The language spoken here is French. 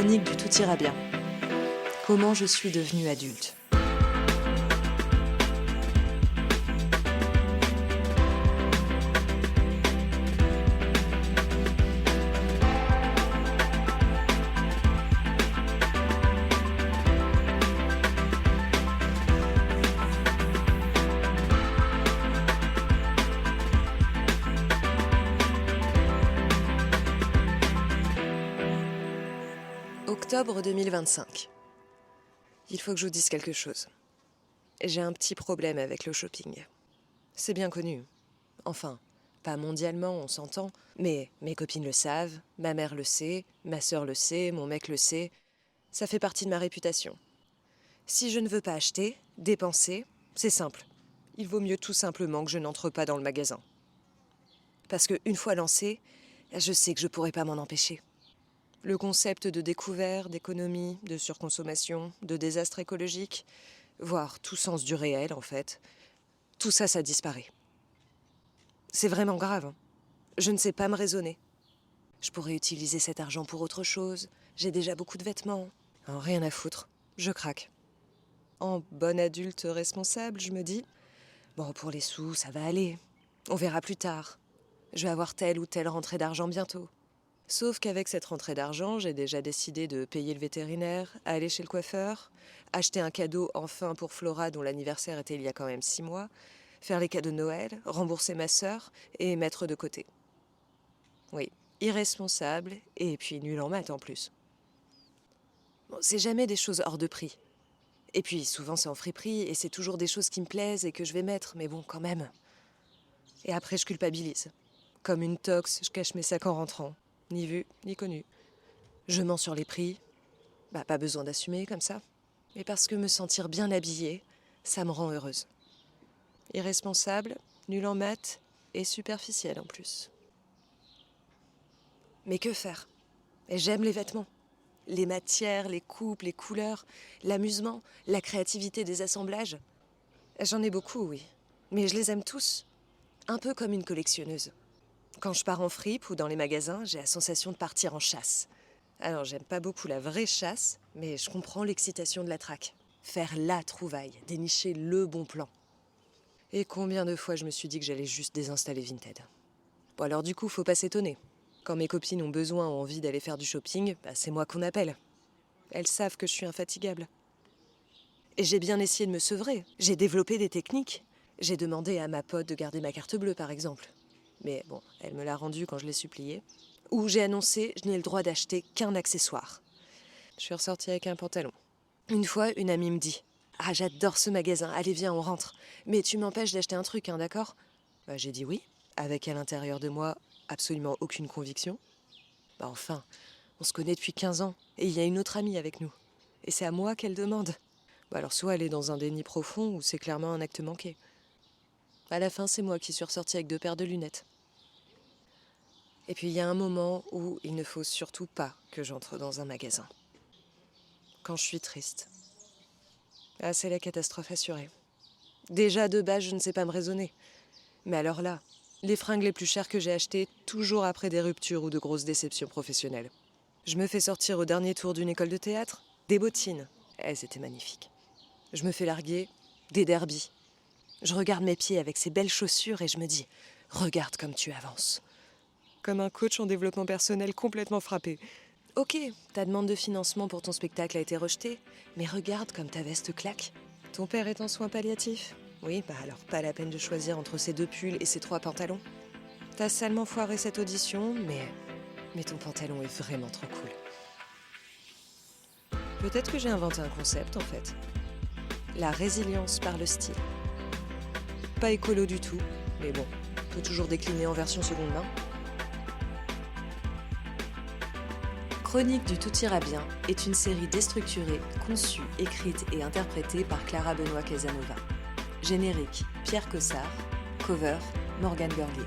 Chronique du tout ira bien. Comment je suis devenue adulte. Octobre 2025. Il faut que je vous dise quelque chose. J'ai un petit problème avec le shopping. C'est bien connu. Enfin, pas mondialement, on s'entend, mais mes copines le savent, ma mère le sait, ma sœur le sait, mon mec le sait. Ça fait partie de ma réputation. Si je ne veux pas acheter, dépenser, c'est simple. Il vaut mieux tout simplement que je n'entre pas dans le magasin. Parce qu'une fois lancé, je sais que je pourrai pas m'en empêcher. Le concept de découvert, d'économie, de surconsommation, de désastre écologique, voire tout sens du réel en fait, tout ça, ça disparaît. C'est vraiment grave. Je ne sais pas me raisonner. Je pourrais utiliser cet argent pour autre chose, j'ai déjà beaucoup de vêtements. Rien à foutre, je craque. En bonne adulte responsable, je me dis, bon, pour les sous, ça va aller. On verra plus tard. Je vais avoir telle ou telle rentrée d'argent bientôt. Sauf qu'avec cette rentrée d'argent, j'ai déjà décidé de payer le vétérinaire, aller chez le coiffeur, acheter un cadeau enfin pour Flora dont l'anniversaire était il y a quand même 6 mois, faire les cadeaux de Noël, rembourser ma sœur et mettre de côté. Oui, irresponsable et puis nul en maths en plus. Bon, c'est jamais des choses hors de prix. Et puis souvent c'est en friperie et c'est toujours des choses qui me plaisent et que je vais mettre, mais bon, quand même. Et après je culpabilise. Comme une tox, je cache mes sacs en rentrant. Ni vu, ni connu. Je mens sur les prix. Pas besoin d'assumer comme ça. Mais parce que me sentir bien habillée, ça me rend heureuse. Irresponsable, nulle en maths et superficielle en plus. Mais que faire? Et j'aime les vêtements. Les matières, les coupes, les couleurs, l'amusement, la créativité des assemblages. J'en ai beaucoup, oui. Mais je les aime tous. Un peu comme une collectionneuse. Quand je pars en fripe ou dans les magasins, j'ai la sensation de partir en chasse. Alors, j'aime pas beaucoup la vraie chasse, mais je comprends l'excitation de la traque. Faire la trouvaille, dénicher le bon plan. Et combien de fois je me suis dit que j'allais juste désinstaller Vinted. Bon alors du coup, faut pas s'étonner. Quand mes copines ont besoin ou envie d'aller faire du shopping, c'est moi qu'on appelle. Elles savent que je suis infatigable. Et j'ai bien essayé de me sevrer. J'ai développé des techniques. J'ai demandé à ma pote de garder ma carte bleue, par exemple. Mais bon, elle me l'a rendue quand je l'ai suppliée. Ou j'ai annoncé je n'ai le droit d'acheter qu'un accessoire. Je suis ressortie avec un pantalon. Une fois, une amie me dit « Ah, j'adore ce magasin, allez viens, on rentre. Mais tu m'empêches d'acheter un truc, hein, d'accord ?» J'ai dit oui, avec à l'intérieur de moi absolument aucune conviction. Enfin, on se connaît depuis 15 ans, et il y a une autre amie avec nous. Et c'est à moi qu'elle demande. Alors soit elle est dans un déni profond, ou c'est clairement un acte manqué. À la fin, c'est moi qui suis ressortie avec 2 paires de lunettes. Et puis, il y a un moment où il ne faut surtout pas que j'entre dans un magasin. Quand je suis triste. C'est la catastrophe assurée. Déjà, de base, je ne sais pas me raisonner. Mais alors là, les fringues les plus chères que j'ai achetées, toujours après des ruptures ou de grosses déceptions professionnelles. Je me fais sortir au dernier tour d'une école de théâtre, des bottines. Elles étaient magnifiques. Je me fais larguer, des derbies. Je regarde mes pieds avec ces belles chaussures et je me dis « Regarde comme tu avances ». Comme un coach en développement personnel complètement frappé. Ok, ta demande de financement pour ton spectacle a été rejetée, mais regarde comme ta veste claque. Ton père est en soins palliatifs? Oui, alors pas la peine de choisir entre ces 2 pulls et ces 3 pantalons. T'as salement foiré cette audition, mais ton pantalon est vraiment trop cool. Peut-être que j'ai inventé un concept en fait. La résilience par le style. Pas écolo du tout, mais bon, peut toujours décliner en version seconde main. Chronique du tout ira bien est une série déstructurée, conçue, écrite et interprétée par Clara Benoît Casanova. Générique, Pierre Cossard. Cover, Morgane Gorlier.